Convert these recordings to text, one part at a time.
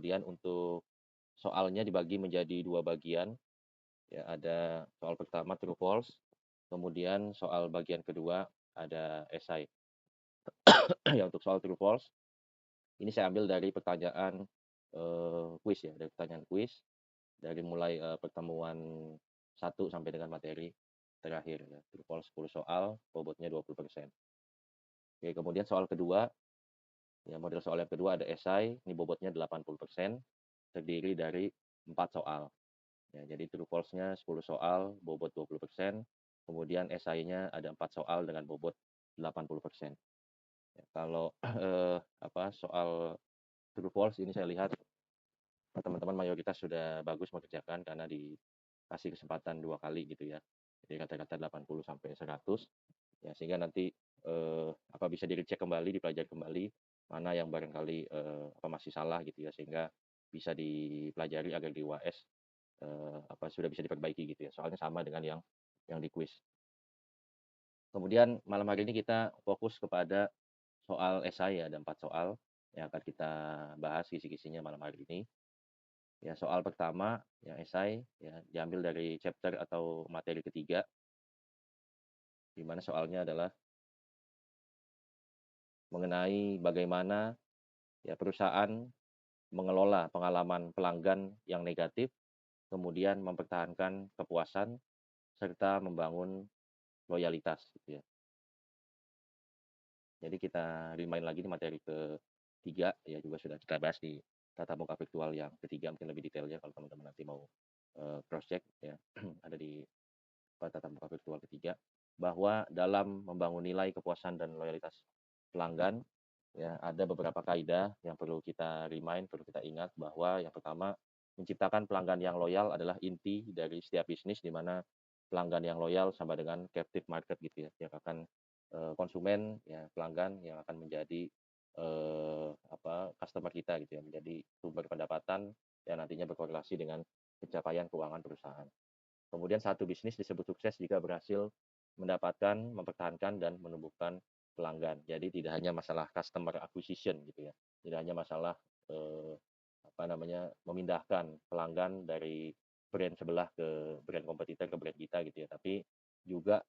Kemudian untuk soalnya dibagi menjadi 2 bagian, ya ada soal pertama true false, kemudian soal bagian kedua ada esai. Ya untuk soal true false, ini saya ambil dari pertanyaan, kuis ya, dari pertanyaan kuis, dari mulai, pertemuan 1 sampai dengan materi terakhir ya, true false 10 soal, bobotnya 20%. Oke, kemudian soal kedua, ya model soal yang kedua ada esai, ini bobotnya 80%, terdiri dari 4 soal. Ya, jadi true false-nya 10 soal, bobot 20%, kemudian esainya ada 4 soal dengan bobot 80%. Ya, kalau, soal true false ini saya lihat teman-teman mayoritas sudah bagus mengerjakan karena dikasih kesempatan 2 kali gitu ya. Jadi rata-rata 80 sampai 100, ya sehingga nanti, bisa dicek kembali, dipelajari kembali, mana yang barangkali, masih salah gitu ya, sehingga bisa dipelajari agar di UAS, sudah bisa diperbaiki gitu ya, soalnya sama dengan yang di kuis. Kemudian malam hari ini kita fokus kepada soal esai ya, ada 4 soal yang akan kita bahas kisi-kisinya malam hari ini. Ya, soal pertama yang esai ya diambil dari chapter atau materi ketiga, di mana soalnya adalah mengenai bagaimana ya perusahaan mengelola pengalaman pelanggan yang negatif, kemudian mempertahankan kepuasan serta membangun loyalitas gitu ya. Jadi kita remind lagi di materi ketiga ya, juga sudah kita bahas di tatap muka virtual yang ketiga, mungkin lebih detailnya kalau teman-teman nanti mau, cross check ya, ada di tatap muka virtual ketiga, bahwa dalam membangun nilai kepuasan dan loyalitas pelanggan, ya ada beberapa kaidah yang perlu kita remind, perlu kita ingat bahwa yang pertama, menciptakan pelanggan yang loyal adalah inti dari setiap bisnis, di mana pelanggan yang loyal sama dengan captive market gitu ya, yang akan, konsumen ya, pelanggan yang akan menjadi, customer kita gitu ya, menjadi sumber pendapatan yang nantinya berkorelasi dengan pencapaian keuangan perusahaan. Kemudian satu bisnis disebut sukses jika berhasil mendapatkan, mempertahankan, dan menumbuhkan pelanggan. Jadi tidak hanya masalah customer acquisition gitu ya, tidak hanya masalah, eee, memindahkan pelanggan dari brand sebelah ke brand kompetitor, ke brand kita gitu ya, tapi juga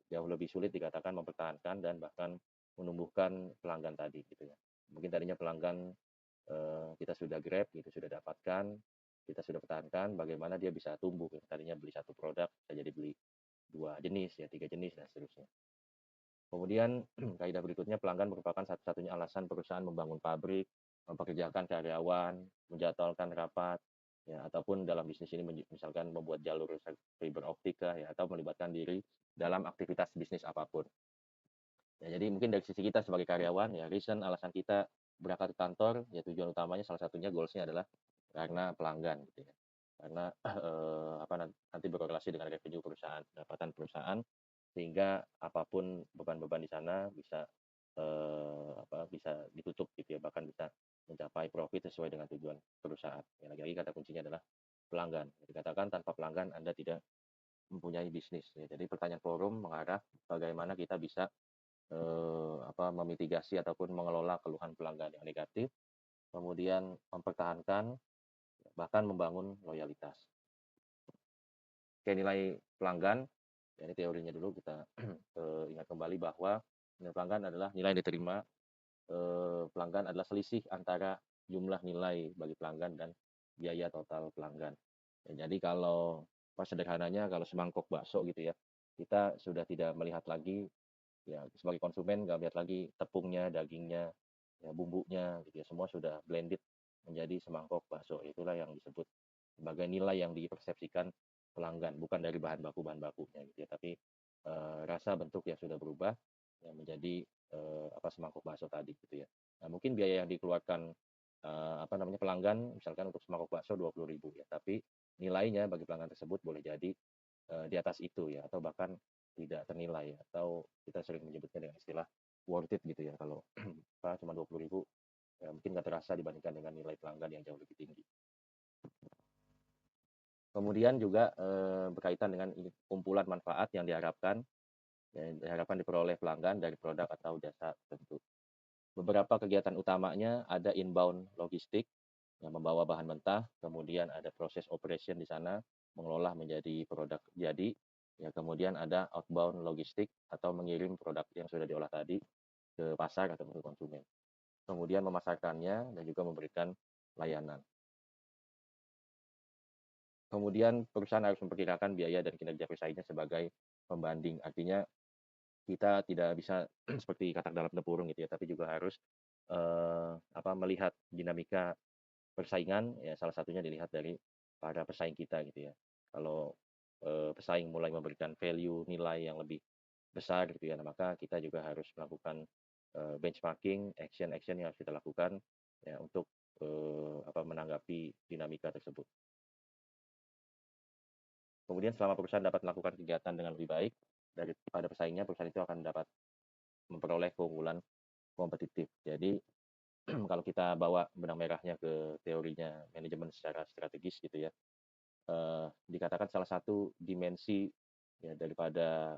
jauh lebih sulit dikatakan mempertahankan dan bahkan menumbuhkan pelanggan tadi gitu ya. Mungkin tadinya pelanggan, kita sudah grab gitu, sudah dapatkan, kita sudah pertahankan, bagaimana dia bisa tumbuh, tadinya beli satu produk, bisa jadi beli 2 jenis, ya 3 jenis, dan seterusnya. Kemudian kaidah berikutnya, pelanggan merupakan satu-satunya alasan perusahaan membangun pabrik, mempekerjakan karyawan, menjadwalkan rapat, ya, ataupun dalam bisnis ini misalkan membuat jalur fiber optika ya, atau melibatkan diri dalam aktivitas bisnis apapun. Ya, jadi mungkin dari sisi kita sebagai karyawan, ya reason, alasan kita berangkat ke kantor, ya tujuan utamanya salah satunya goals-nya adalah karena pelanggan gitu ya. Karena, nanti berkorelasi dengan revenue perusahaan, pendapatan perusahaan, sehingga apapun beban-beban di sana bisa, bisa ditutup gitu ya, bahkan bisa mencapai profit sesuai dengan tujuan perusahaan. Ya lagi-lagi kata kuncinya adalah pelanggan. Dikatakan tanpa pelanggan Anda tidak mempunyai bisnis ya. Jadi pertanyaan forum mengarah bagaimana kita bisa, memitigasi ataupun mengelola keluhan pelanggan yang negatif, kemudian mempertahankan, bahkan membangun loyalitas. Oke, nilai pelanggan, ya ini teorinya dulu kita ingat kembali bahwa nilai pelanggan adalah nilai yang diterima, pelanggan adalah selisih antara jumlah nilai bagi pelanggan dan biaya total pelanggan. Ya, jadi kalau sederhananya kalau semangkok bakso gitu ya, kita sudah tidak melihat lagi, ya sebagai konsumen nggak lihat lagi tepungnya, dagingnya, ya bumbunya gitu ya, semua sudah blended menjadi semangkok bakso. Itulah yang disebut sebagai nilai yang dipersepsikan pelanggan, bukan dari bahan bakunya gitu ya, tapi, rasa bentuk yang sudah berubah, yang menjadi, semangkok bakso tadi gitu ya. Nah mungkin biaya yang dikeluarkan, pelanggan misalkan untuk semangkok bakso 20.000 ya, tapi nilainya bagi pelanggan tersebut boleh jadi, di atas itu ya, atau bahkan tidak ternilai, atau kita sering menyebutnya dengan istilah worth it gitu ya, kalau cuma 20.000 ya mungkin nggak terasa dibandingkan dengan nilai pelanggan yang jauh lebih tinggi. Kemudian juga, berkaitan dengan ini, kumpulan manfaat yang diharapkan diperoleh pelanggan dari produk atau jasa tertentu. Beberapa kegiatan utamanya ada inbound logistik, yang membawa bahan mentah, kemudian ada proses operation di sana, mengolah menjadi produk jadi, ya kemudian ada outbound logistik atau mengirim produk yang sudah diolah tadi ke pasar atau ke konsumen. Kemudian memasarkannya dan juga memberikan layanan. Kemudian perusahaan harus memperkirakan biaya dan kinerja pesaingnya sebagai pembanding. Artinya kita tidak bisa seperti katak dalam tempurung gitu ya, tapi juga harus melihat dinamika persaingan, ya salah satunya dilihat dari para pesaing kita gitu ya. Kalau pesaing mulai memberikan value nilai yang lebih besar gitu ya, nah maka kita juga harus melakukan benchmarking, action-action yang harus kita lakukan ya untuk menanggapi dinamika tersebut. Kemudian selama perusahaan dapat melakukan kegiatan dengan lebih baik daripada pesaingnya, perusahaan itu akan dapat memperoleh keunggulan kompetitif. Jadi kalau kita bawa benang merahnya ke teorinya manajemen secara strategis gitu ya, dikatakan salah satu dimensi ya daripada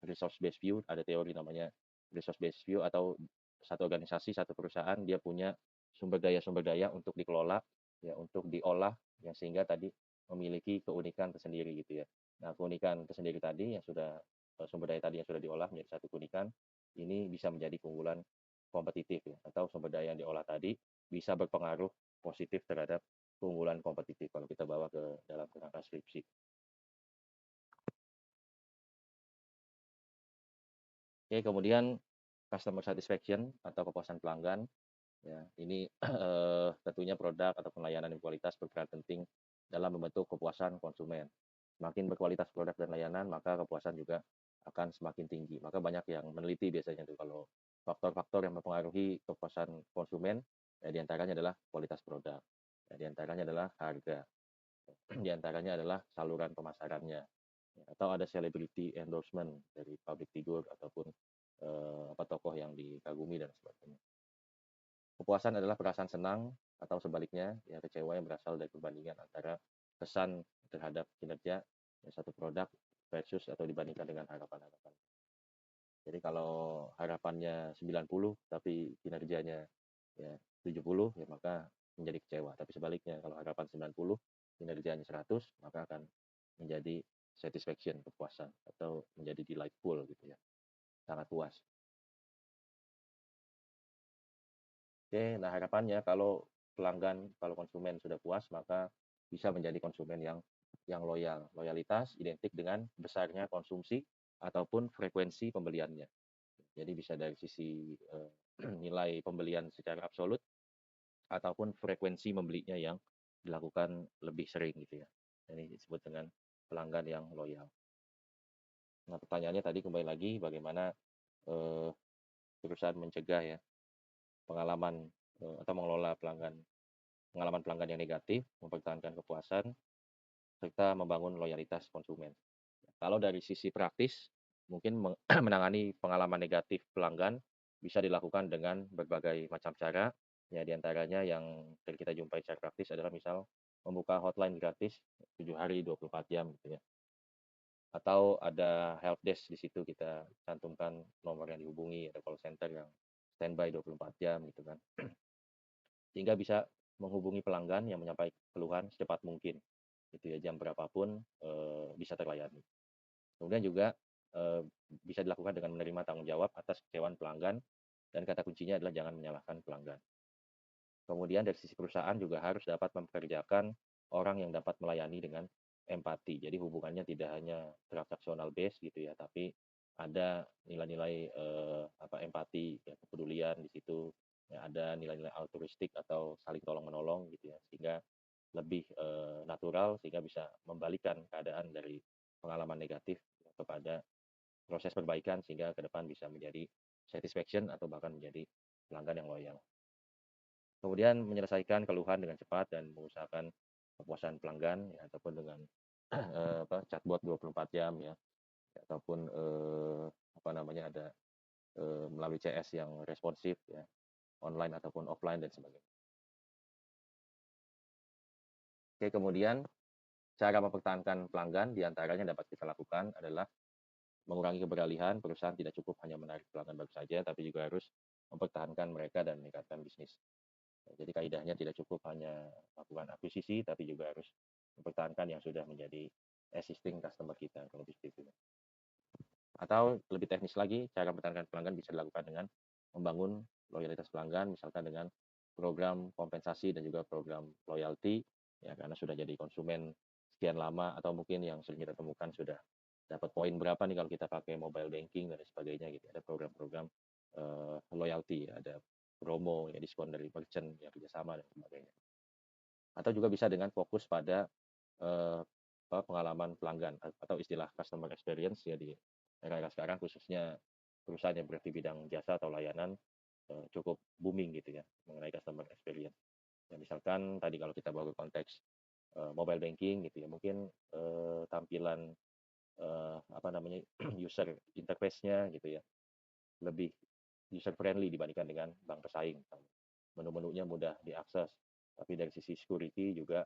resource based view, ada teori namanya resource based view, atau satu organisasi, satu perusahaan dia punya sumber daya untuk dikelola, ya untuk diolah, yang sehingga tadi memiliki keunikan tersendiri gitu ya. Nah, keunikan tersendiri tadi yang sudah sumber daya tadi yang sudah diolah menjadi satu keunikan, ini bisa menjadi keunggulan kompetitif ya, atau sumber daya yang diolah tadi bisa berpengaruh positif terhadap keunggulan kompetitif kalau kita bawa ke dalam kerangka skripsi. Oke, kemudian customer satisfaction atau kepuasan pelanggan, ya ini tentunya produk atau layanan yang kualitas berperan penting dalam membentuk kepuasan konsumen. Semakin berkualitas produk dan layanan, maka kepuasan juga akan semakin tinggi. Maka banyak yang meneliti biasanya tuh kalau faktor-faktor yang mempengaruhi kepuasan konsumen, ya diantaranya adalah kualitas produk, ya diantaranya adalah harga, diantaranya adalah saluran pemasarannya, ya, atau ada celebrity endorsement dari public figure ataupun tokoh yang dikagumi dan sebagainya. Kepuasan adalah perasaan senang atau sebaliknya ya kecewa yang berasal dari perbandingan antara kesan terhadap kinerja ya, satu produk versus atau dibandingkan dengan harapan-harapan. Jadi kalau harapannya 90 tapi kinerjanya ya 70 ya maka menjadi kecewa. Tapi sebaliknya kalau harapan 90 kinerjanya 100 maka akan menjadi satisfaction, kepuasan, atau menjadi delightful gitu ya. Sangat puas. Oke, nah harapannya kalau pelanggan, kalau konsumen sudah puas, maka bisa menjadi konsumen yang loyal. Loyalitas identik dengan besarnya konsumsi ataupun frekuensi pembeliannya. Jadi bisa dari sisi nilai pembelian secara absolut ataupun frekuensi membelinya yang dilakukan lebih sering gitu ya. Ini disebut dengan pelanggan yang loyal. Nah, pertanyaannya tadi kembali lagi bagaimana eh, perusahaan mencegah ya pengalaman atau mengelola pengalaman pelanggan yang negatif, mempertahankan kepuasan, serta membangun loyalitas konsumen. Kalau dari sisi praktis, mungkin menangani pengalaman negatif pelanggan bisa dilakukan dengan berbagai macam cara. Ya, diantaranya yang kita jumpai secara praktis adalah misal membuka hotline gratis 7 hari 24 jam gitu ya. Atau ada help desk di situ kita cantumkan nomor yang dihubungi, ada call center yang standby 24 jam gitu kan. Sehingga bisa menghubungi pelanggan yang menyampaikan keluhan secepat mungkin gitu ya, jam berapapun bisa terlayani. Kemudian juga bisa dilakukan dengan menerima tanggung jawab atas kekecewaan pelanggan, dan kata kuncinya adalah jangan menyalahkan pelanggan. Kemudian dari sisi perusahaan juga harus dapat mempekerjakan orang yang dapat melayani dengan empati. Jadi hubungannya tidak hanya transaksional base gitu ya, tapi ada nilai-nilai empati, ya, kepedulian di situ. Ya, ada nilai-nilai altruistik atau saling tolong menolong gitu ya, sehingga lebih natural, sehingga bisa membalikan keadaan dari pengalaman negatif kepada proses perbaikan, sehingga ke depan bisa menjadi satisfaction atau bahkan menjadi pelanggan yang loyal. Kemudian menyelesaikan keluhan dengan cepat dan mengusahakan kepuasan pelanggan ya, ataupun dengan chatbot 24 jam ya, ataupun ada melalui CS yang responsif ya, online ataupun offline dan sebagainya. Oke, kemudian cara mempertahankan pelanggan diantaranya dapat kita lakukan adalah mengurangi keberalihan. Perusahaan tidak cukup hanya menarik pelanggan baru saja, tapi juga harus mempertahankan mereka dan meningkatkan bisnis. Jadi kaidahnya tidak cukup hanya melakukan akuisisi, tapi juga harus mempertahankan yang sudah menjadi existing customer kita, kalau lebih seperti itu. Atau lebih teknis lagi, cara mempertahankan pelanggan bisa dilakukan dengan membangun loyalitas pelanggan, misalkan dengan program kompensasi dan juga program loyalty, ya karena sudah jadi konsumen sekian lama, atau mungkin yang sering kita temukan sudah dapat poin berapa nih kalau kita pakai mobile banking dan sebagainya gitu. Ada program-program loyalty, ada promo, ya diskon dari merchant, ya kerjasama dan sebagainya. Atau juga bisa dengan fokus pada eh, pengalaman pelanggan atau istilah customer experience, ya di era-era sekarang khususnya perusahaan yang berarti bidang jasa atau layanan cukup booming gitu ya mengenai customer experience. Ya, misalkan tadi kalau kita bawa ke konteks mobile banking gitu ya, mungkin tampilan apa namanya user interface-nya gitu ya lebih user friendly dibandingkan dengan bank pesaing. Menu-menunya mudah diakses, tapi dari sisi security juga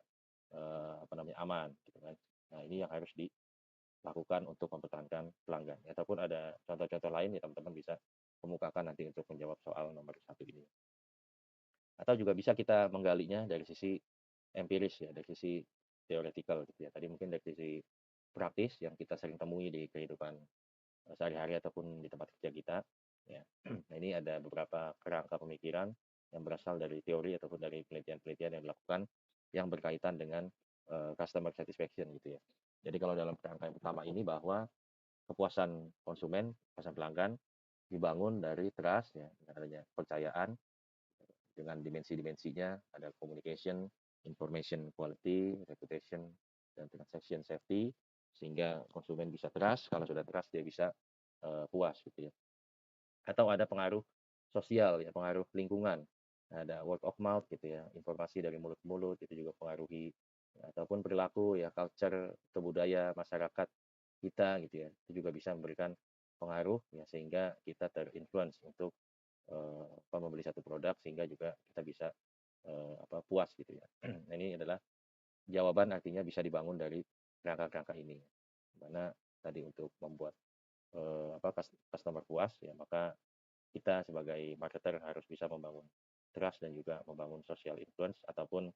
apa namanya aman gitu kan. Nah, ini yang harus dilakukan untuk mempertahankan pelanggan. Ataupun ada contoh-contoh lain ya teman-teman bisa kemukakan nanti untuk menjawab soal nomor satu ini. Atau juga bisa kita menggalinya dari sisi empiris ya, dari sisi theoretical gitu ya. Tadi mungkin dari sisi praktis yang kita sering temui di kehidupan sehari-hari ataupun di tempat kerja kita. Ya. Nah, ini ada beberapa kerangka pemikiran yang berasal dari teori ataupun dari penelitian-penelitian yang dilakukan yang berkaitan dengan customer satisfaction gitu ya. Jadi kalau dalam kerangka yang pertama ini bahwa kepuasan konsumen, kepuasan pelanggan dibangun dari trust ya, dengan adanya kepercayaan dengan dimensi-dimensinya, ada communication, information quality, reputation, dan transaction safety, sehingga konsumen bisa trust. Kalau sudah trust dia bisa puas gitu ya. Atau ada pengaruh sosial ya, pengaruh lingkungan, ada word of mouth gitu ya, informasi dari mulut ke mulut itu juga pengaruhi, ataupun perilaku ya, culture atau budaya masyarakat kita gitu ya, itu juga bisa memberikan pengaruh ya, sehingga kita terinfluence untuk membeli satu produk, sehingga juga kita bisa puas gitu ya. Nah, ini adalah jawaban, artinya bisa dibangun dari kerangka-kerangka ini, dimana tadi untuk membuat customer puas ya, maka kita sebagai marketer harus bisa membangun trust dan juga membangun social influence ataupun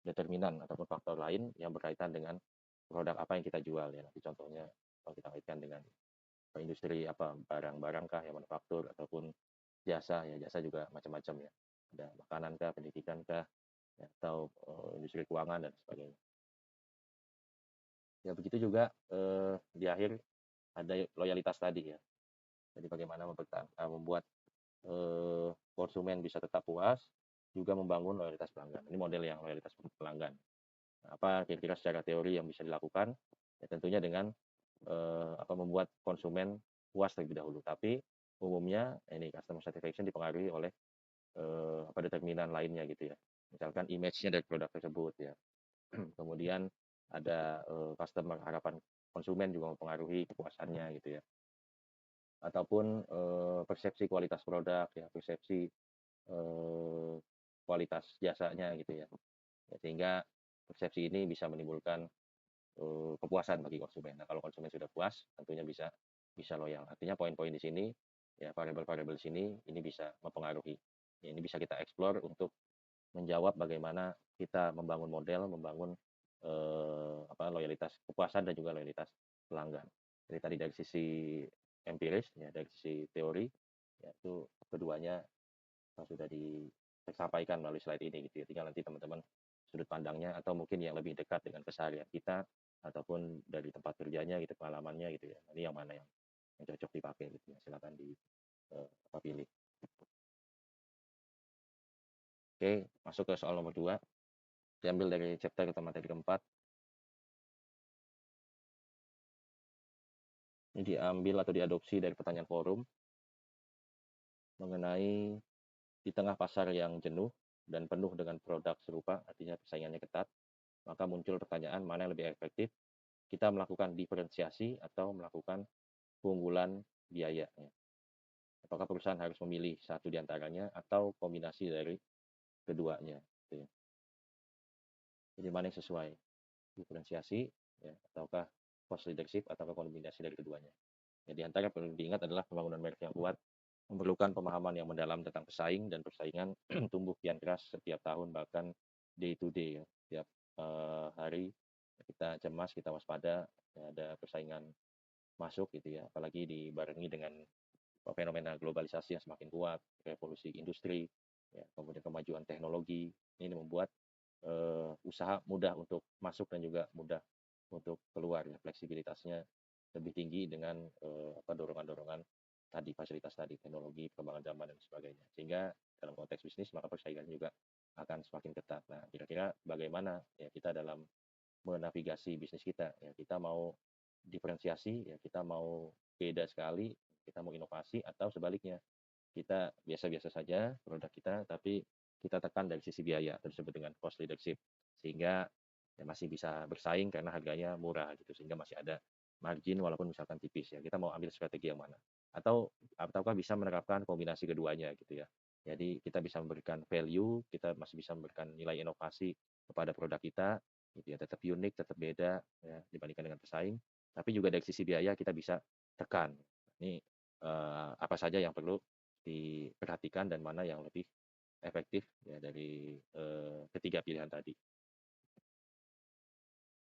determinan ataupun faktor lain yang berkaitan dengan produk apa yang kita jual ya. Nanti contohnya kalau kita kaitkan dengan industri apa, barang-barang kah yang manufaktur ataupun jasa ya, jasa juga macam-macam ya. Ada makanan kah, pendidikan kah, ya, atau industri keuangan dan sebagainya. Ya begitu juga di akhir ada loyalitas tadi ya. Jadi bagaimana membuat konsumen bisa tetap puas, juga membangun loyalitas pelanggan. Ini model yang loyalitas pelanggan. Nah, apa kira-kira secara teori yang bisa dilakukan? Ya, tentunya dengan membuat konsumen puas terlebih dahulu. Tapi umumnya ini customer satisfaction dipengaruhi oleh determinan lainnya gitu ya. Misalkan image-nya dari produk tersebut ya. Kemudian ada customer, harapan konsumen juga mempengaruhi kepuasannya gitu ya. Ataupun persepsi kualitas produk ya, persepsi kualitas jasanya gitu ya. Ya, sehingga persepsi ini bisa menimbulkan kepuasan bagi konsumen. Nah, kalau konsumen sudah puas, tentunya bisa loyal. Artinya poin-poin di sini ya, variabel-variabel di sini ini bisa mempengaruhi. Ya, ini bisa kita explore untuk menjawab bagaimana kita membangun model, membangun loyalitas kepuasan dan juga loyalitas pelanggan. Jadi tadi dari sisi empiris ya, dari sisi teori, yaitu keduanya sudah disampaikan melalui slide ini gitu ya. Tinggal nanti teman-teman sudut pandangnya atau mungkin yang lebih dekat dengan keseharian kita ataupun dari tempat kerjanya gitu, pengalamannya gitu ya. Ini yang mana yang cocok dipakai gitu ya. Silakan pilih. Oke, masuk ke soal nomor 2. Diambil dari chapter materi keempat. Ini diambil atau diadopsi dari pertanyaan forum mengenai di tengah pasar yang jenuh dan penuh dengan produk serupa, artinya persaingannya ketat, maka muncul pertanyaan mana yang lebih efektif, kita melakukan diferensiasi atau melakukan keunggulan biaya. Apakah perusahaan harus memilih satu di antaranya atau kombinasi dari keduanya. Gitu ya. Jadi mana yang sesuai, diferensiasi ya, ataukah cost leadership ataukah kombinasi dari keduanya. Ya, di antara perlu diingat adalah pembangunan merek yang kuat memerlukan pemahaman yang mendalam tentang pesaing dan persaingan tumbuh kian keras setiap tahun, bahkan day to day ya. Setiap hari kita cemas, kita waspada, ya ada persaingan masuk gitu ya, apalagi dibarengi dengan fenomena globalisasi yang semakin kuat, revolusi industri, ya, kemudian kemajuan teknologi. Ini membuat usaha mudah untuk masuk dan juga mudah untuk keluar ya, fleksibilitasnya lebih tinggi dengan dorongan-dorongan tadi, fasilitas tadi, teknologi, perkembangan zaman dan sebagainya. Sehingga dalam konteks bisnis maka persaingan juga akan semakin ketat. Nah, kira-kira bagaimana ya kita dalam menavigasi bisnis kita? Ya, kita mau diferensiasi, ya kita mau beda sekali, kita mau inovasi atau sebaliknya kita biasa-biasa saja produk kita, tapi kita tekan dari sisi biaya atau disebut dengan cost leadership, sehingga ya masih bisa bersaing karena harganya murah gitu, sehingga masih ada margin walaupun misalkan tipis ya. Kita mau ambil strategi yang mana? Ataukah bisa menerapkan kombinasi keduanya gitu ya. Jadi kita bisa memberikan value, kita masih bisa memberikan nilai inovasi kepada produk kita gitu ya, tetap unik, tetap beda ya dibandingkan dengan pesaing, tapi juga dari sisi biaya kita bisa tekan. Ini apa saja yang perlu diperhatikan dan mana yang lebih efektif ya dari ketiga pilihan tadi.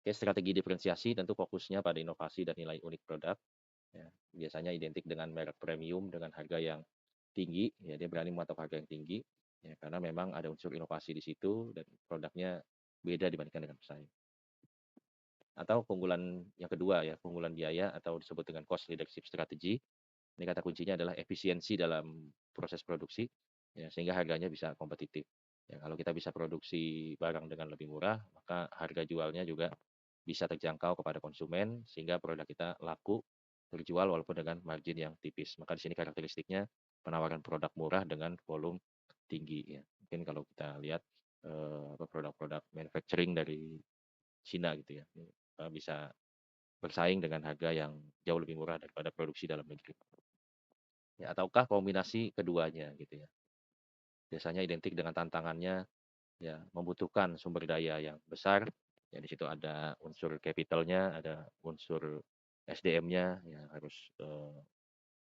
Oke, strategi diferensiasi tentu fokusnya pada inovasi dan nilai unik produk. Ya, biasanya identik dengan merek premium dengan harga yang tinggi, ya dia berani mematok harga yang tinggi, ya karena memang ada unsur inovasi di situ dan produknya beda dibandingkan dengan pesaing. Atau keunggulan yang kedua ya, keunggulan biaya atau disebut dengan cost leadership strategy. Ini kata kuncinya adalah efisiensi dalam proses produksi, ya, sehingga harganya bisa kompetitif. Ya, kalau kita bisa produksi barang dengan lebih murah, maka harga jualnya juga bisa terjangkau kepada konsumen, sehingga produk kita laku, terjual walaupun dengan margin yang tipis. Maka di sini karakteristiknya penawaran produk murah dengan volume tinggi. Ya. Mungkin kalau kita lihat produk-produk manufacturing dari Cina gitu ya, bisa bersaing dengan harga yang jauh lebih murah daripada produksi dalam negeri. Ya, ataukah kombinasi keduanya gitu ya. Biasanya identik dengan tantangannya ya membutuhkan sumber daya yang besar. Ya di situ ada unsur capitalnya, ada unsur SDM-nya, ya harus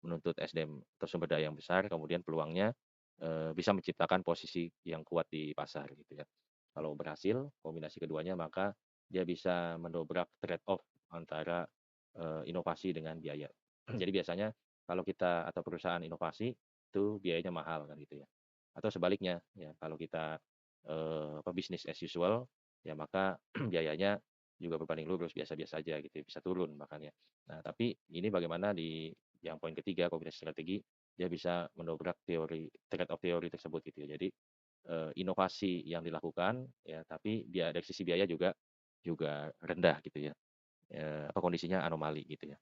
menuntut SDM atau sumber daya yang besar, kemudian peluangnya bisa menciptakan posisi yang kuat di pasar gitu ya. Kalau berhasil kombinasi keduanya maka dia bisa mendobrak trade off antara inovasi dengan biaya. Jadi biasanya kalau kita atau perusahaan inovasi itu biayanya mahal kan gitu ya. Atau sebaliknya ya kalau kita bisnis as usual ya maka biayanya juga berbanding lurus biasa-biasa aja gitu, bisa turun makanya. Nah, tapi ini bagaimana di yang poin ketiga kombinasi strategi dia bisa mendobrak teori trade off teori tersebut gitu ya. Jadi inovasi yang dilakukan ya tapi dari sisi biaya juga juga rendah gitu ya. Apa kondisinya anomali gitu ya.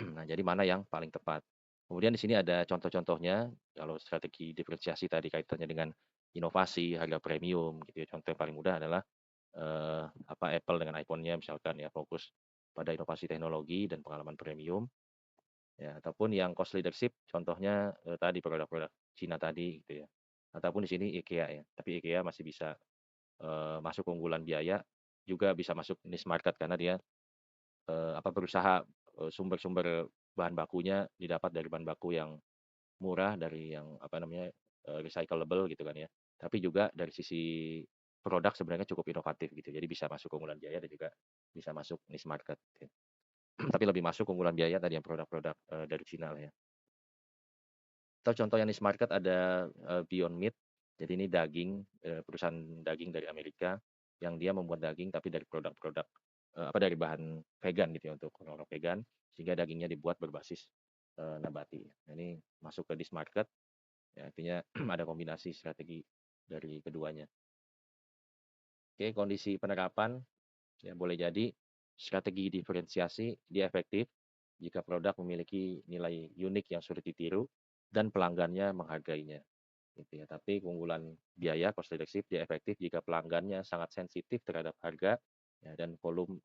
Nah, jadi mana yang paling tepat. Kemudian di sini ada contoh-contohnya, kalau strategi diferensiasi tadi kaitannya dengan inovasi, harga premium gitu ya. Contoh yang paling mudah adalah Apple dengan iPhone-nya misalkan ya fokus pada inovasi teknologi dan pengalaman premium. Ya, ataupun yang cost leadership contohnya tadi produk-produk Cina tadi gitu ya. Ataupun di sini IKEA ya. Tapi IKEA masih bisa masuk keunggulan biaya, juga bisa masuk niche market karena dia berusaha sumber-sumber bahan bakunya didapat dari bahan baku yang murah, dari yang recyclable gitu kan ya. Tapi juga dari sisi produk sebenarnya cukup inovatif gitu. Jadi bisa masuk keunggulan biaya dan juga bisa masuk niche market gitu. Tapi lebih masuk keunggulan biaya tadi yang produk-produk dari Cina lah ya. Atau contoh yang niche market ada Beyond Meat. Jadi ini daging, perusahaan daging dari Amerika yang dia membuat daging tapi dari produk-produk dari bahan vegan gitu ya untuk orang-orang vegan, sehingga dagingnya dibuat berbasis nabati. Nah, ini masuk ke niche market, ya artinya ada kombinasi strategi dari keduanya. Oke, kondisi penerapan ya boleh jadi strategi diferensiasi dia efektif jika produk memiliki nilai unik yang sulit ditiru dan pelanggannya menghargainya gitu ya. Tapi keunggulan biaya cost leadership dia efektif jika pelanggannya sangat sensitif terhadap harga ya, dan volume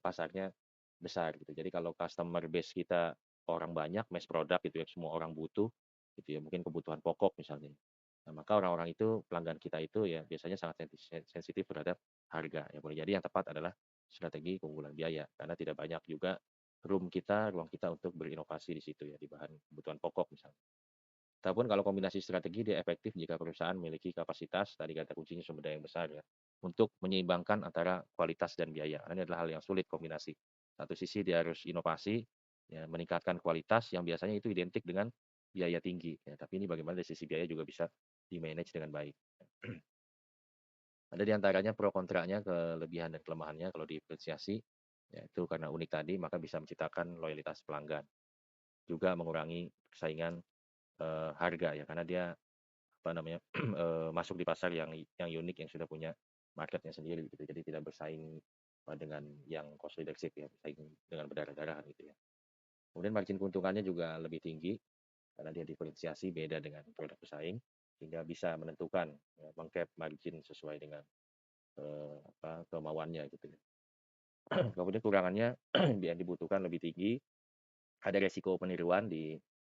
pasarnya besar gitu. Jadi kalau customer base kita orang banyak, mass product gitu ya, semua orang butuh gitu ya, mungkin kebutuhan pokok misalnya. Nah, maka orang-orang itu pelanggan kita itu ya biasanya sangat sensitif terhadap harga. Ya boleh jadi yang tepat adalah strategi keunggulan biaya karena tidak banyak juga ruang kita untuk berinovasi di situ ya, di bahan kebutuhan pokok misalnya. Ataupun kalau kombinasi strategi dia efektif jika perusahaan memiliki kapasitas, tadi kata kuncinya sumber daya yang besar ya, untuk menyeimbangkan antara kualitas dan biaya. Karena ini adalah hal yang sulit kombinasi. Satu sisi dia harus inovasi, ya, meningkatkan kualitas yang biasanya itu identik dengan biaya tinggi. Ya, tapi ini bagaimana dari sisi biaya juga bisa di-manage dengan baik. Ada di antaranya pro kontranya, kelebihan dan kelemahannya kalau diferensiasi, yaitu karena unik tadi maka bisa menciptakan loyalitas pelanggan. Juga mengurangi persaingan harga ya, karena dia apa namanya masuk di pasar yang unik yang sudah punya marketnya sendiri gitu. Jadi tidak bersaing dengan yang cost leadership ya, bersaing dengan berdarah-darahan gitu ya. Kemudian margin keuntungannya juga lebih tinggi karena dia diferensiasi beda dengan produk pesaing sehingga bisa menentukan ya, mengcap margin sesuai dengan kemauannya gitu ya. Kemudian kurangannya yang dibutuhkan lebih tinggi, ada resiko peniruan di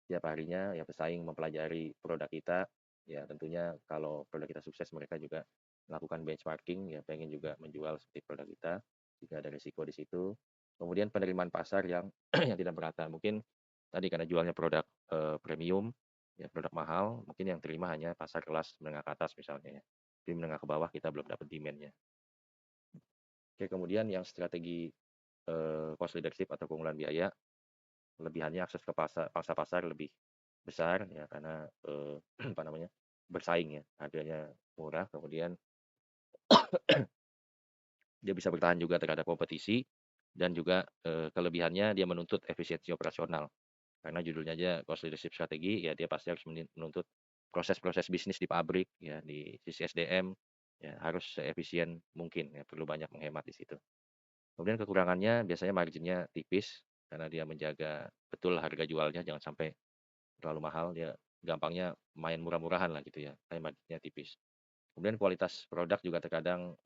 tiap harinya ya, pesaing mempelajari produk kita, ya tentunya kalau produk kita sukses mereka juga melakukan benchmarking ya, pengen juga menjual seperti produk kita, jika ada resiko di situ. Kemudian penerimaan pasar yang yang tidak merata, mungkin tadi karena jualnya produk premium ya, produk mahal, mungkin yang terima hanya pasar kelas menengah ke atas misalnya ya, tapi menengah ke bawah kita belum dapat demand-nya. Oke, kemudian yang strategi cost leadership atau keunggulan biaya, kelebihannya akses ke pangsa pasar lebih besar ya, karena apa namanya, bersaing ya, harganya murah, kemudian dia bisa bertahan juga terhadap kompetisi, dan juga kelebihannya dia menuntut efisiensi operasional. Karena judulnya aja cost leadership strategi, ya dia pasti harus menuntut proses-proses bisnis di pabrik ya, di sisi SDM ya harus seefisien mungkin ya, perlu banyak menghemat di situ. Kemudian kekurangannya biasanya marginnya tipis, karena dia menjaga betul harga jualnya jangan sampai terlalu mahal, dia gampangnya main murah-murahan lah gitu ya, tapi marginnya tipis. Kemudian kualitas produk juga terkadang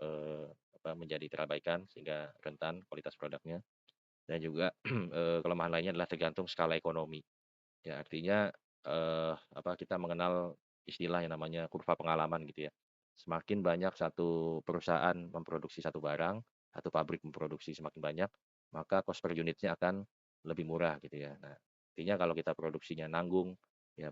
menjadi terabaikan sehingga rentan kualitas produknya, dan juga kelemahan lainnya adalah tergantung skala ekonomi. Ya artinya kita mengenal istilah yang namanya kurva pengalaman gitu ya. Semakin banyak satu perusahaan memproduksi satu barang, satu pabrik memproduksi semakin banyak, maka cost per unitnya akan lebih murah gitu ya. Nah, artinya kalau kita produksinya nanggung ya,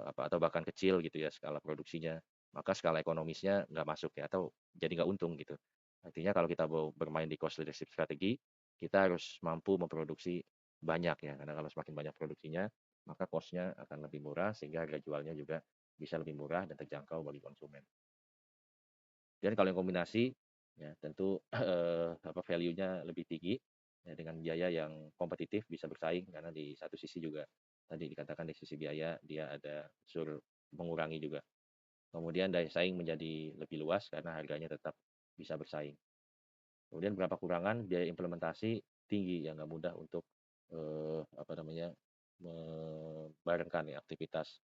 atau bahkan kecil gitu ya skala produksinya, maka skala ekonomisnya nggak masuk ya, atau jadi nggak untung gitu. Artinya kalau kita mau bermain di cost leadership strategi, kita harus mampu memproduksi banyak ya, karena kalau semakin banyak produksinya, maka cost-nya akan lebih murah sehingga harga jualnya juga bisa lebih murah dan terjangkau bagi konsumen. Dan kalau yang kombinasi, ya tentu value-nya lebih tinggi ya, dengan biaya yang kompetitif bisa bersaing, karena di satu sisi juga tadi dikatakan di sisi biaya dia ada unsur mengurangi juga. Kemudian daya saing menjadi lebih luas karena harganya tetap bisa bersaing. Kemudian berapa kurangan, biaya implementasi tinggi yang nggak mudah untuk membarengkan ya aktivitas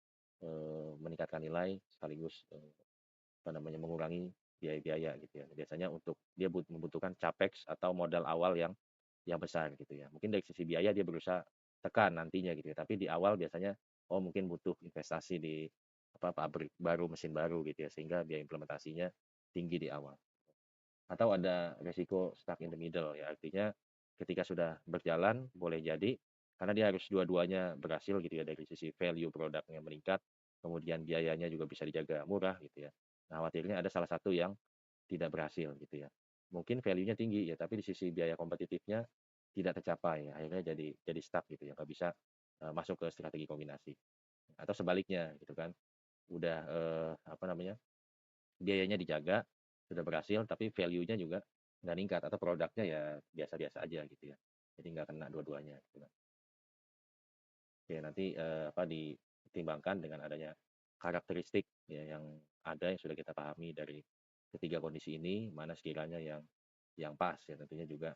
meningkatkan nilai sekaligus mengurangi biaya-biaya gitu ya. Biasanya untuk dia membutuhkan capex atau modal awal yang besar gitu ya. Mungkin dari sisi biaya dia berusaha tekan nantinya gitu ya, tapi di awal biasanya mungkin butuh investasi di pabrik baru, mesin baru gitu ya, sehingga biaya implementasinya tinggi di awal. Atau ada resiko stuck in the middle ya, artinya ketika sudah berjalan boleh jadi karena dia harus dua-duanya berhasil gitu ya, dari sisi value produknya meningkat, kemudian biayanya juga bisa dijaga murah gitu ya. Nah, khawatirnya ada salah satu yang tidak berhasil gitu ya. Mungkin value-nya tinggi ya, tapi di sisi biaya kompetitifnya tidak tercapai ya, akhirnya jadi stuck gitu ya, nggak bisa masuk ke strategi kombinasi. Atau sebaliknya gitu kan, udah biayanya dijaga, sudah berhasil, tapi value-nya juga nggak ningkat atau produknya ya biasa-biasa aja gitu ya. Jadi nggak kena dua-duanya gitu kan. Oke, nanti ditimbangkan dengan adanya karakteristik ya yang ada yang sudah kita pahami dari ketiga kondisi ini, mana sekiranya yang pas ya, tentunya juga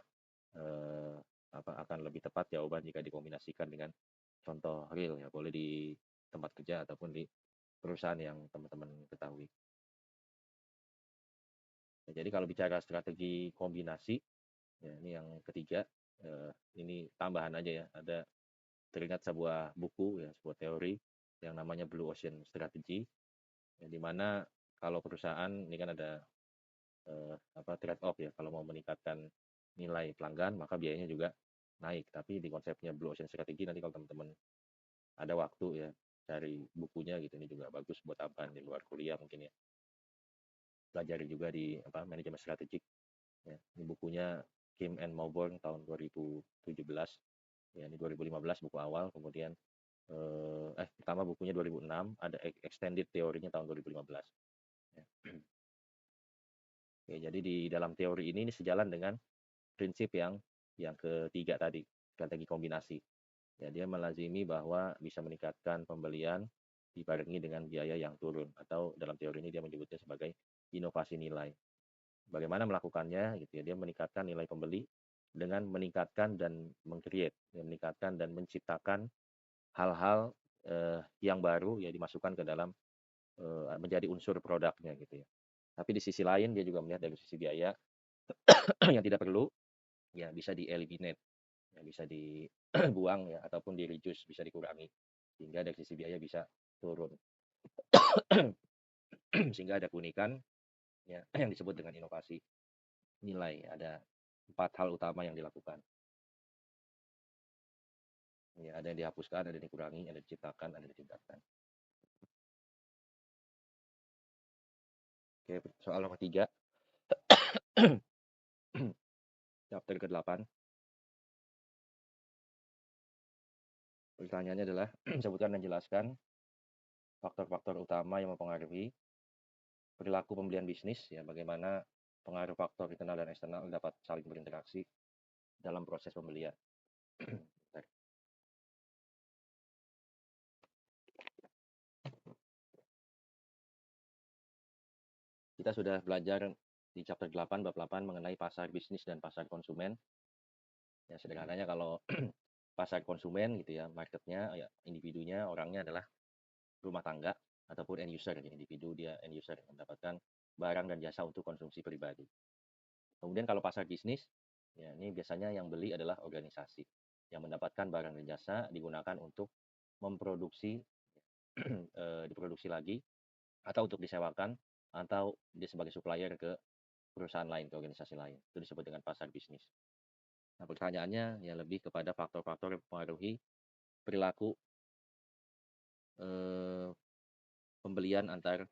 eh, akan lebih tepat jawaban jika dikombinasikan dengan contoh real ya, boleh di tempat kerja ataupun di perusahaan yang teman-teman ketahui. Ya, jadi kalau bicara strategi kombinasi, ya ini yang ketiga, ini tambahan aja ya, ada teringat sebuah buku ya, sebuah teori yang namanya Blue Ocean Strategy, ya, di mana kalau perusahaan ini kan ada trade off ya, kalau mau meningkatkan nilai pelanggan maka biayanya juga naik. Tapi di konsepnya Blue Ocean Strategy nanti kalau teman-teman ada waktu ya cari bukunya gitu, ini juga bagus buat tambahan di luar kuliah mungkin ya. Pelajari juga di manajemen strategik ya. Ini bukunya Kim and Mauborgne tahun 2017. Ya, ini 2015 buku awal, kemudian pertama bukunya 2006, ada extended teorinya tahun 2015. Ya. Oke, jadi di dalam teori ini sejalan dengan prinsip yang ketiga tadi, strategi kombinasi. Ya, dia melazimi bahwa bisa meningkatkan pembelian dibarengi dengan biaya yang turun, atau dalam teori ini dia menyebutnya sebagai inovasi nilai. Bagaimana melakukannya gitu ya, dia meningkatkan nilai pembeli dengan meningkatkan dan meng-create, meningkatkan dan menciptakan hal-hal yang baru ya dimasukkan ke dalam menjadi unsur produknya gitu ya. Tapi di sisi lain dia juga melihat dari sisi biaya yang tidak perlu ya bisa di-eliminate, ya bisa dibuang ya ataupun di-reduce, bisa dikurangi sehingga dari sisi biaya bisa turun. Sehingga ada keunikan ya yang disebut dengan inovasi nilai. Ada 4 hal utama yang dilakukan. Ya, ada yang dihapuskan, ada yang dikurangi, ada yang diciptakan, ada yang ditingkatkan. Oke, soal nomor 3. Chapter ke-8. Pertanyaannya adalah sebutkan dan jelaskan faktor-faktor utama yang mempengaruhi perilaku pembelian bisnis ya, bagaimana pengaruh faktor internal dan eksternal dapat saling berinteraksi dalam proses pembelian. Kita sudah belajar di chapter 8 bab 8 mengenai pasar bisnis dan pasar konsumen. Ya, sederhananya kalau pasar konsumen gitu ya, marketnya ya, individunya, orangnya adalah rumah tangga ataupun end user, jadi individu dia end user mendapatkan barang dan jasa untuk konsumsi pribadi. Kemudian kalau pasar bisnis, ya ini biasanya yang beli adalah organisasi yang mendapatkan barang dan jasa digunakan untuk memproduksi, diproduksi lagi atau untuk disewakan atau dia sebagai supplier ke perusahaan lain, ke organisasi lain. Itu disebut dengan pasar bisnis. Nah, pertanyaannya ya lebih kepada faktor-faktor yang mempengaruhi perilaku eh, pembelian antar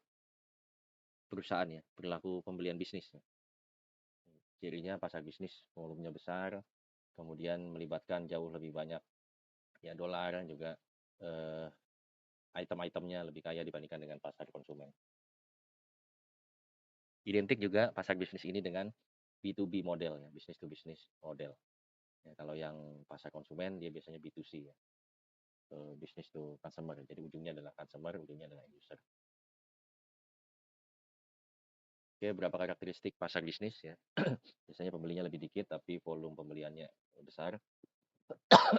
perusahaan ya, perilaku pembelian bisnis. Cirinya pasar bisnis volumenya besar, kemudian melibatkan jauh lebih banyak ya dolar dan juga eh, item-itemnya lebih kaya dibandingkan dengan pasar konsumen. Identik juga pasar bisnis ini dengan B2B model ya, business to business model. Ya, kalau yang pasar konsumen dia biasanya B2C ya, business to customer. Jadi ujungnya adalah customer, ujungnya adalah user. Oke, berapa karakteristik pasar bisnis ya? Biasanya pembelinya lebih dikit tapi volume pembeliannya besar.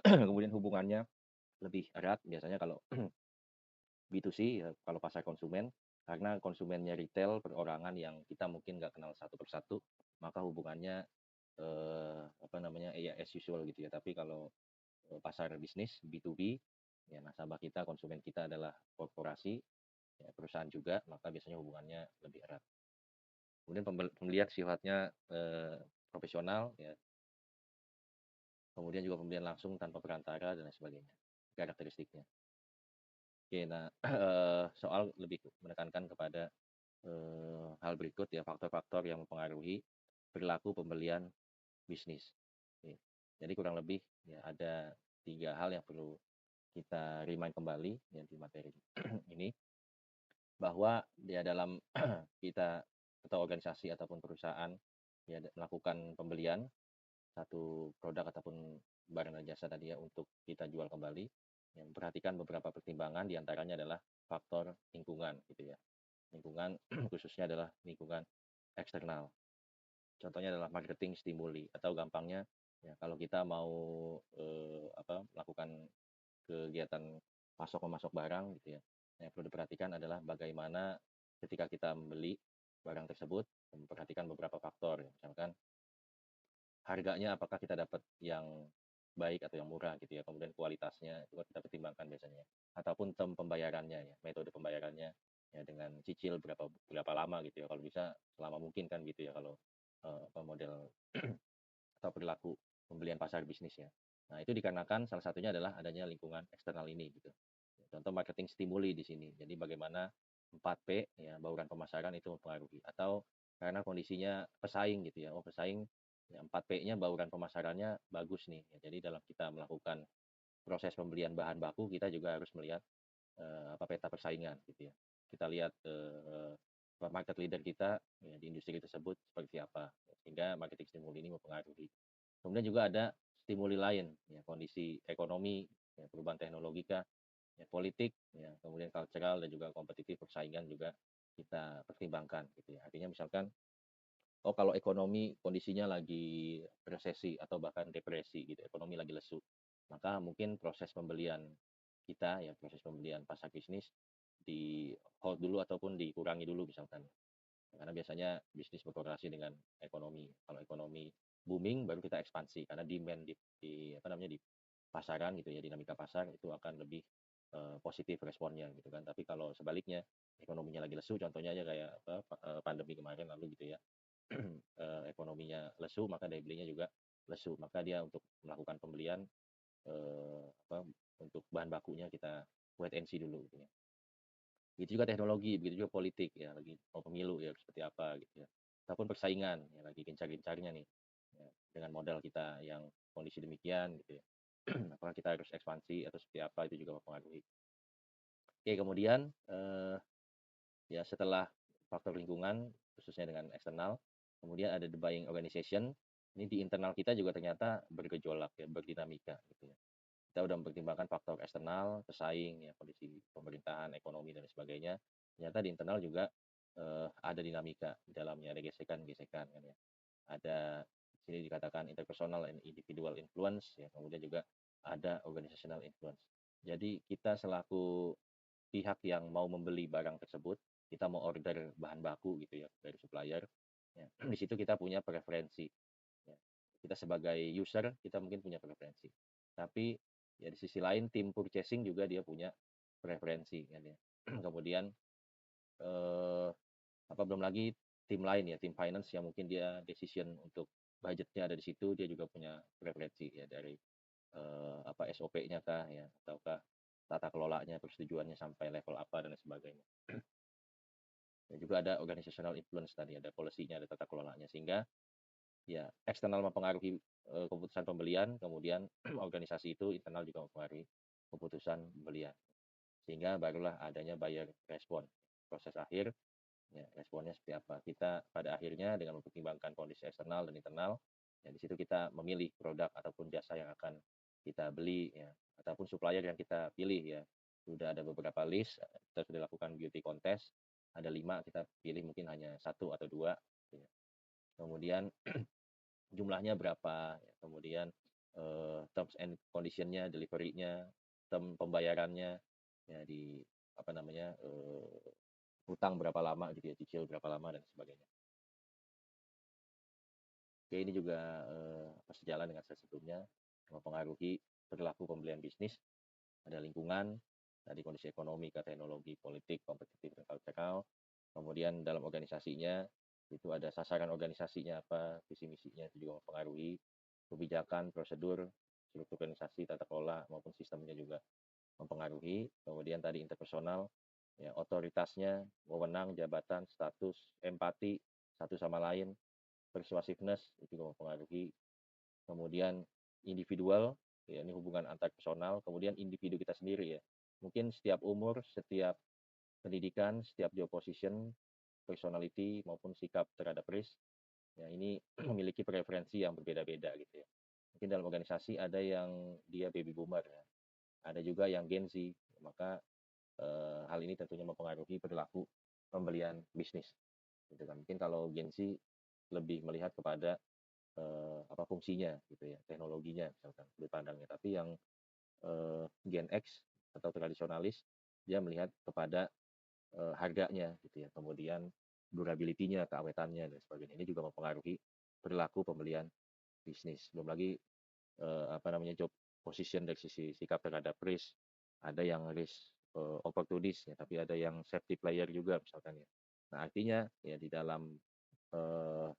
Kemudian hubungannya lebih erat biasanya kalau B2C ya, kalau pasar konsumen, karena konsumennya retail perorangan yang kita mungkin nggak kenal satu persatu, maka hubungannya ya as usual gitu ya. Tapi kalau pasar bisnis B2B ya, nasabah kita, konsumen kita adalah korporasi ya, perusahaan juga, maka biasanya hubungannya lebih erat. Kemudian pembelian sifatnya profesional ya, kemudian juga pembelian langsung tanpa perantara dan lain sebagainya, karakteristiknya. Oke, nah soal lebih menekankan kepada hal berikut ya, faktor-faktor yang mempengaruhi perilaku pembelian bisnis. Oke. Jadi kurang lebih ya ada 3 hal yang perlu kita remind kembali ya di materi ini, bahwa dia dalam kita atau organisasi ataupun perusahaan ya melakukan pembelian satu produk ataupun barang dan jasa tadi ya untuk kita jual kembali, yang memperhatikan beberapa pertimbangan diantaranya adalah faktor lingkungan gitu ya. Lingkungan khususnya adalah lingkungan eksternal. Contohnya adalah marketing stimuli, atau gampangnya ya kalau kita mau melakukan kegiatan pasok memasok barang gitu ya. Yang perlu diperhatikan adalah bagaimana ketika kita membeli barang tersebut, memperhatikan beberapa faktor ya. Misalkan harganya apakah kita dapat yang baik atau yang murah gitu ya. Kemudian kualitasnya itu kita pertimbangkan biasanya. Ataupun term pembayarannya ya, metode pembayarannya ya dengan cicil berapa lama gitu ya. Kalau bisa selama mungkin kan gitu ya kalau model atau perilaku pembelian pasar bisnis ya. Nah, itu dikarenakan salah satunya adalah adanya lingkungan eksternal ini gitu. Contoh marketing stimuli di sini. Jadi bagaimana 4P ya, bauran pemasaran itu mempengaruhi atau karena kondisinya pesaing gitu ya. Oh, pesaing ya 4P-nya bauran pemasarannya bagus nih. Ya, jadi dalam kita melakukan proses pembelian bahan baku kita juga harus melihat apa peta persaingan gitu ya. Kita lihat market leader kita ya, di industri tersebut seperti apa. Sehingga marketing stimuli ini mempengaruhi. Kemudian juga ada stimuli lain, ya, kondisi ekonomi, ya, perubahan teknologi kah, ya, politik, ya, kemudian cultural dan juga kompetitif persaingan juga kita pertimbangkan gitu ya. Artinya misalkan, oh kalau ekonomi kondisinya lagi resesi atau bahkan depresi gitu, ekonomi lagi lesu, maka mungkin proses pembelian kita ya, proses pembelian pasar bisnis di hold dulu ataupun dikurangi dulu misalkan. Karena biasanya bisnis berkorelasi dengan ekonomi. Kalau ekonomi booming baru kita ekspansi karena demand di apa namanya di pasaran gitu ya, dinamika pasar itu akan lebih positif responnya gitu kan. Tapi kalau sebaliknya ekonominya lagi lesu, contohnya aja kayak apa, pandemi kemarin lalu gitu ya. Ekonominya lesu maka daya belinya juga lesu. Maka dia untuk melakukan pembelian apa untuk bahan bakunya kita wait and see dulu gitu ya. Begitu juga teknologi, begitu juga politik ya, lagi mau pemilu ya seperti apa gitu ya. Ataupun persaingan ya lagi gencar-gencarnya nih. Ya, dengan modal kita yang kondisi demikian gitu ya. Apakah kita harus ekspansi atau seperti apa itu juga mempengaruhi. Oke, kemudian ya setelah faktor lingkungan khususnya dengan eksternal, kemudian ada the buying organization. Ini di internal kita juga ternyata bergejolak ya, berdinamika gitu ya. Kita udah mempertimbangkan faktor eksternal, pesaing, ya, kondisi pemerintahan, ekonomi, dan sebagainya. Ternyata di internal juga ada dinamika di dalamnya, ada gesekan-gesekan kan ya. Ada di sini dikatakan interpersonal and individual influence, ya, kemudian juga ada organizational influence. Jadi kita selaku pihak yang mau membeli barang tersebut, kita mau order bahan baku gitu ya dari supplier, ya, di situ kita punya preferensi. Ya. Kita sebagai user kita mungkin punya preferensi. Tapi ya di sisi lain tim purchasing juga dia punya preferensi kan ya. Kemudian eh, apa belum lagi tim lain ya, tim finance yang mungkin dia decision untuk budgetnya ada di situ, dia juga punya preferensi ya dari apa SOP-nya kah ya ataukah tata kelolanya persetujuannya sampai level apa dan lain sebagainya. Dan juga ada organizational influence tadi, ada policy-nya, ada tata kelolanya sehingga ya eksternal mempengaruhi keputusan pembelian, kemudian organisasi itu internal juga mempengaruhi keputusan pembelian. Sehingga barulah adanya buyer respon. Proses akhir, ya, responnya seperti apa. Kita pada akhirnya dengan mempertimbangkan kondisi eksternal dan internal, ya di situ kita memilih produk ataupun jasa yang akan kita beli, ya, ataupun supplier yang kita pilih ya. Sudah ada beberapa list, kita sudah lakukan beauty contest, ada 5, kita pilih mungkin hanya 1 atau 2. Ya. Kemudian jumlahnya berapa, ya, kemudian terms and condition-nya, delivery-nya, term pembayarannya, ya di apa namanya hutang berapa lama gitu ya, cicil berapa lama dan sebagainya. Oke, ini juga sejalan dengan saya sebelumnya mempengaruhi perilaku pembelian bisnis, ada lingkungan, tadi kondisi ekonomi, teknologi, politik, kompetitif, dan cultural. Kemudian dalam organisasinya itu ada sasaran organisasinya apa, visi misinya itu juga mempengaruhi kebijakan, prosedur, struktur organisasi, tata kelola maupun sistemnya juga mempengaruhi. Kemudian tadi interpersonal, ya, otoritasnya, wewenang, jabatan, status, empati satu sama lain, persuasiveness itu juga mempengaruhi. Kemudian individual, ya, ini hubungan antar personal. Kemudian individu kita sendiri ya. Mungkin setiap umur, setiap pendidikan, setiap job position, personality maupun sikap terhadap risk, ya ini memiliki preferensi yang berbeda-beda gitu ya. Mungkin dalam organisasi ada yang dia baby boomer ya. Ada juga yang Gen Z. Maka hal ini tentunya mempengaruhi perilaku pembelian bisnis. Gitu kan. Mungkin kalau Gen Z lebih melihat kepada apa fungsinya gitu ya, teknologinya misalkan sudut pandangnya. Tapi yang Gen X atau tradisionalis dia melihat kepada harganya gitu ya, kemudian durability-nya, keawetannya dan sebagainya. Ini juga mempengaruhi perilaku pembelian bisnis. Belum lagi apa namanya job position dari sisi sikap terhadap risk. Ada yang risk opportunist ya, tapi ada yang safety player juga misalkan ya. Nah, artinya ya di dalam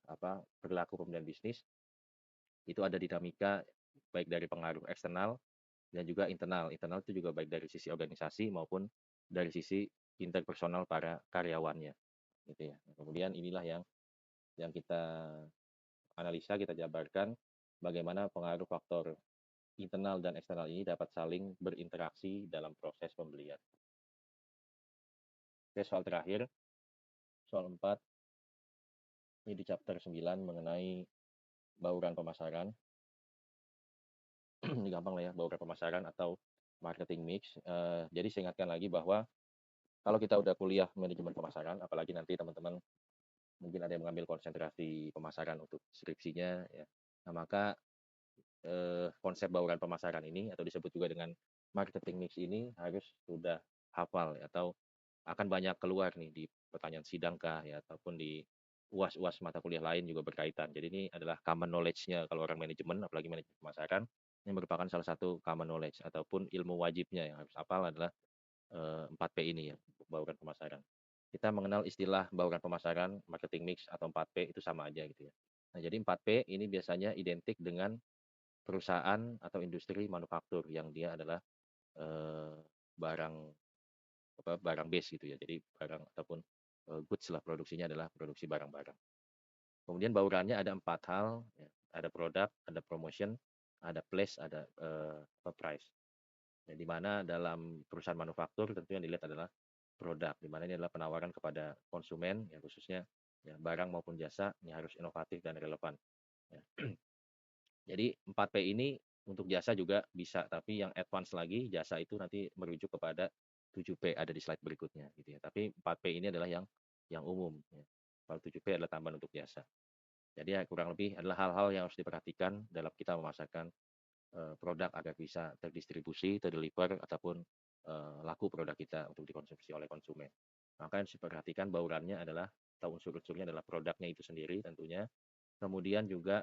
apa perilaku pembelian bisnis itu ada dinamika baik dari pengaruh eksternal dan juga internal. Internal itu juga baik dari sisi organisasi maupun dari sisi interpersonal para karyawannya, gitu ya. Nah, kemudian inilah yang kita analisa, kita jabarkan bagaimana pengaruh faktor internal dan eksternal ini dapat saling berinteraksi dalam proses pembelian. Oke, soal terakhir, soal 4, ini di chapter 9 mengenai bauran pemasaran. Ini gampang lah ya, bauran pemasaran atau marketing mix. Jadi saya ingatkan lagi bahwa kalau kita udah kuliah manajemen pemasaran, apalagi nanti teman-teman mungkin ada yang mengambil konsentrasi pemasaran untuk skripsinya, ya. Nah, maka konsep bauran pemasaran ini atau disebut juga dengan marketing mix ini harus sudah hafal ya, atau akan banyak keluar nih di pertanyaan sidang kah ya, ataupun di UAS-UAS mata kuliah lain juga berkaitan. Jadi ini adalah common knowledge-nya kalau orang manajemen, apalagi manajemen pemasaran, ini merupakan salah satu common knowledge ataupun ilmu wajibnya yang harus hafal adalah 4P ini ya, bauran pemasaran. Kita mengenal istilah bauran pemasaran, marketing mix atau 4P itu sama aja gitu ya. Nah, jadi 4P ini biasanya identik dengan perusahaan atau industri manufaktur yang dia adalah eh, barang barang base gitu ya. Jadi barang ataupun goods lah, produksinya adalah produksi barang-barang. Kemudian baurannya ada 4 hal, ya. Ada produk, ada promotion, ada place, ada price. Ya, di mana dalam perusahaan manufaktur tentu yang dilihat adalah produk, di mana ini adalah penawaran kepada konsumen, ya khususnya ya barang maupun jasa ini harus inovatif dan relevan. Ya. Jadi 4P ini untuk jasa juga bisa, tapi yang advance lagi jasa itu nanti merujuk kepada 7P ada di slide berikutnya gitu ya. Tapi 4P ini adalah yang umum ya. Kalau 7P adalah tambahan untuk jasa. Jadi ya kurang lebih adalah hal-hal yang harus diperhatikan dalam kita memasarkan produk agar bisa terdistribusi, terdeliver ataupun laku produk kita untuk dikonsumsi oleh konsumen. Maka yang harus diperhatikan baurannya adalah atau unsur-unsurnya adalah produknya itu sendiri tentunya. Kemudian juga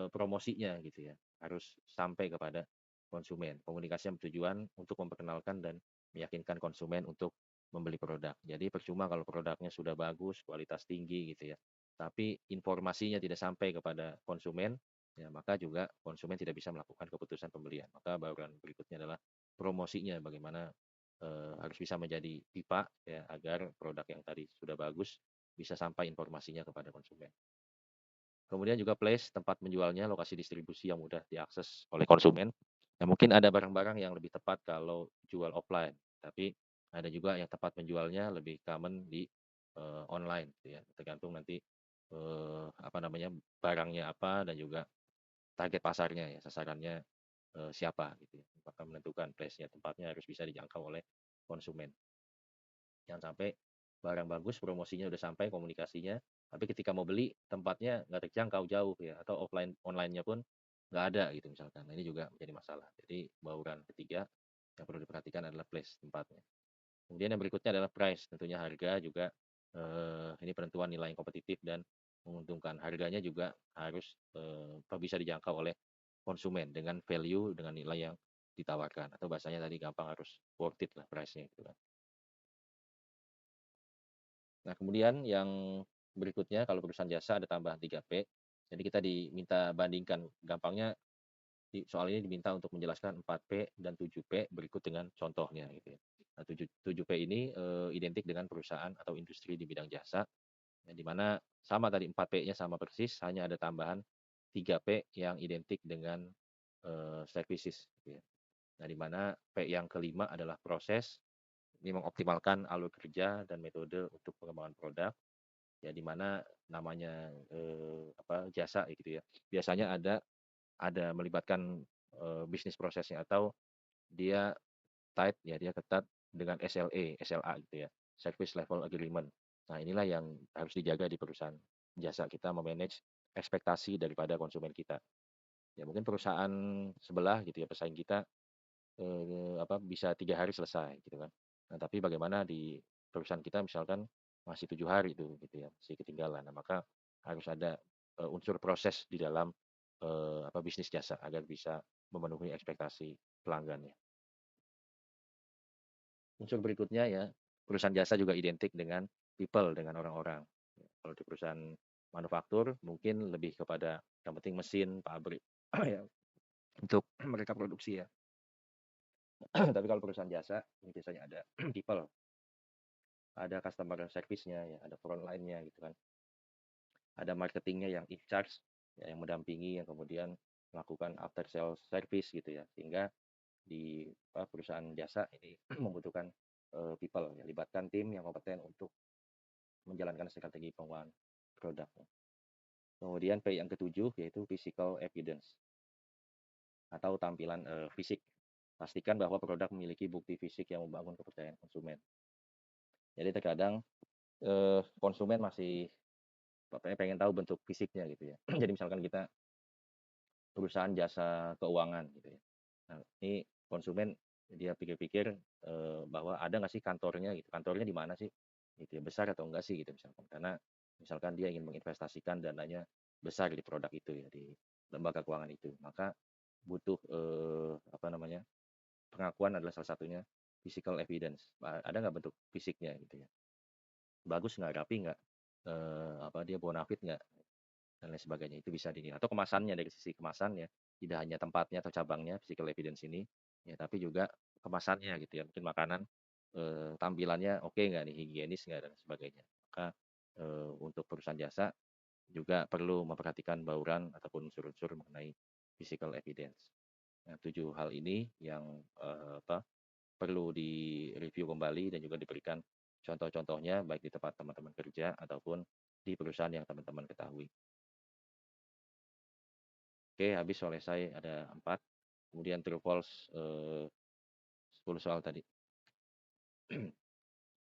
promosinya gitu ya, harus sampai kepada konsumen. Komunikasi yang bertujuan untuk memperkenalkan dan meyakinkan konsumen untuk membeli produk. Jadi percuma kalau produknya sudah bagus, kualitas tinggi gitu ya, tapi informasinya tidak sampai kepada konsumen, ya maka juga konsumen tidak bisa melakukan keputusan pembelian. Maka bauran berikutnya adalah promosinya, bagaimana harus bisa menjadi pipa ya agar produk yang tadi sudah bagus bisa sampai informasinya kepada konsumen. Kemudian juga place tempat menjualnya, lokasi distribusi yang mudah diakses oleh konsumen. Ya mungkin ada barang-barang yang lebih tepat kalau jual offline, tapi ada juga yang tempat menjualnya lebih common di online gitu ya. Tergantung nanti apa namanya barangnya apa dan juga target pasarnya ya, sasarannya siapa gitu ya. Maka menentukan place-nya, tempatnya harus bisa dijangkau oleh konsumen. Jangan sampai barang bagus, promosinya udah sampai, komunikasinya, tapi ketika mau beli tempatnya nggak terjangkau, jauh ya, atau offline online-nya pun nggak ada gitu misalkan. Nah, ini juga menjadi masalah. Jadi bauran ketiga yang perlu diperhatikan adalah place, tempatnya. Kemudian yang berikutnya adalah price, tentunya harga juga ini penentuan nilai yang kompetitif dan menguntungkan. Harganya juga harus bisa dijangkau oleh konsumen dengan value, dengan nilai yang ditawarkan, atau bahasanya tadi gampang harus worth it lah price-nya gitu kan. Nah, kemudian yang berikutnya kalau perusahaan jasa ada tambahan 3P. Jadi kita diminta bandingkan, gampangnya soal ini diminta untuk menjelaskan 4P dan 7P berikut dengan contohnya gitu ya. Nah, 7P ini identik dengan perusahaan atau industri di bidang jasa, ya, di mana sama tadi 4P-nya sama persis, hanya ada tambahan 3P yang identik dengan services gitu ya. Nah, di mana P yang kelima adalah proses, ini mengoptimalkan alur kerja dan metode untuk pengembangan produk. Ya di mana namanya jasa gitu ya. Biasanya ada melibatkan bisnis prosesnya atau dia tight ya, dia ketat dengan SLA, SLA gitu ya. Service Level Agreement. Nah, inilah yang harus dijaga di perusahaan jasa kita memanage ekspektasi daripada konsumen kita. Ya mungkin perusahaan sebelah gitu ya, pesaing kita bisa 3 hari selesai gitu kan. Nah, tapi bagaimana di perusahaan kita misalkan masih 7 hari itu gitu ya, masih ketinggalan. Nah, maka harus ada unsur proses di dalam bisnis jasa agar bisa memenuhi ekspektasi pelanggannya. Unsur berikutnya ya, perusahaan jasa juga identik dengan people, dengan orang-orang. Ya, kalau di perusahaan manufaktur mungkin lebih kepada yang penting mesin, pabrik, ya, untuk mereka produksi ya. Tapi kalau perusahaan jasa, ini biasanya ada people, ada customer service-nya ya, ada front line-nya gitu kan. Ada marketingnya yang in charge, ya, yang mendampingi, yang kemudian melakukan after sales service gitu ya. Sehingga di perusahaan jasa ini membutuhkan people, ya, libatkan tim yang kompeten untuk menjalankan strategi pengembangan produk. Kemudian P yang ketujuh yaitu physical evidence atau tampilan fisik. Pastikan bahwa produk memiliki bukti fisik yang membangun kepercayaan konsumen. Jadi terkadang konsumen masih pengen tahu bentuk fisiknya gitu ya. Jadi misalkan kita perusahaan jasa keuangan gitu ya. Nah, ini konsumen dia pikir-pikir bahwa ada nggak sih kantornya gitu. Kantornya di mana sih? Gitu ya, besar atau enggak sih gitu misalkan. Karena misalkan dia ingin menginvestasikan dananya besar di produk itu ya, di lembaga keuangan itu. Maka butuh apa namanya? Pengakuan adalah salah satunya physical evidence. Ada nggak bentuk fisiknya gitu ya. Bagus nggak, rapi nggak, apa dia bonafit nggak, dan lain sebagainya. Itu bisa dinilai. Atau kemasannya, dari sisi kemasannya, tidak hanya tempatnya atau cabangnya, physical evidence ini, ya tapi juga kemasannya gitu ya. Mungkin makanan tampilannya oke nggak nih, higienis nggak, dan sebagainya. Maka untuk perusahaan jasa juga perlu memperhatikan bauran ataupun unsur-unsur mengenai physical evidence. Nah, 7 hal ini yang apa, perlu direview kembali dan juga diberikan contoh-contohnya baik di tempat teman-teman kerja ataupun di perusahaan yang teman-teman ketahui. Oke, habis soal esai ada 4, kemudian true false 10 soal tadi.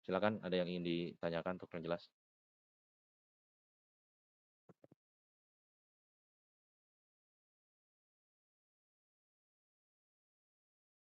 Silakan, ada yang ingin ditanyakan untuk yang jelas?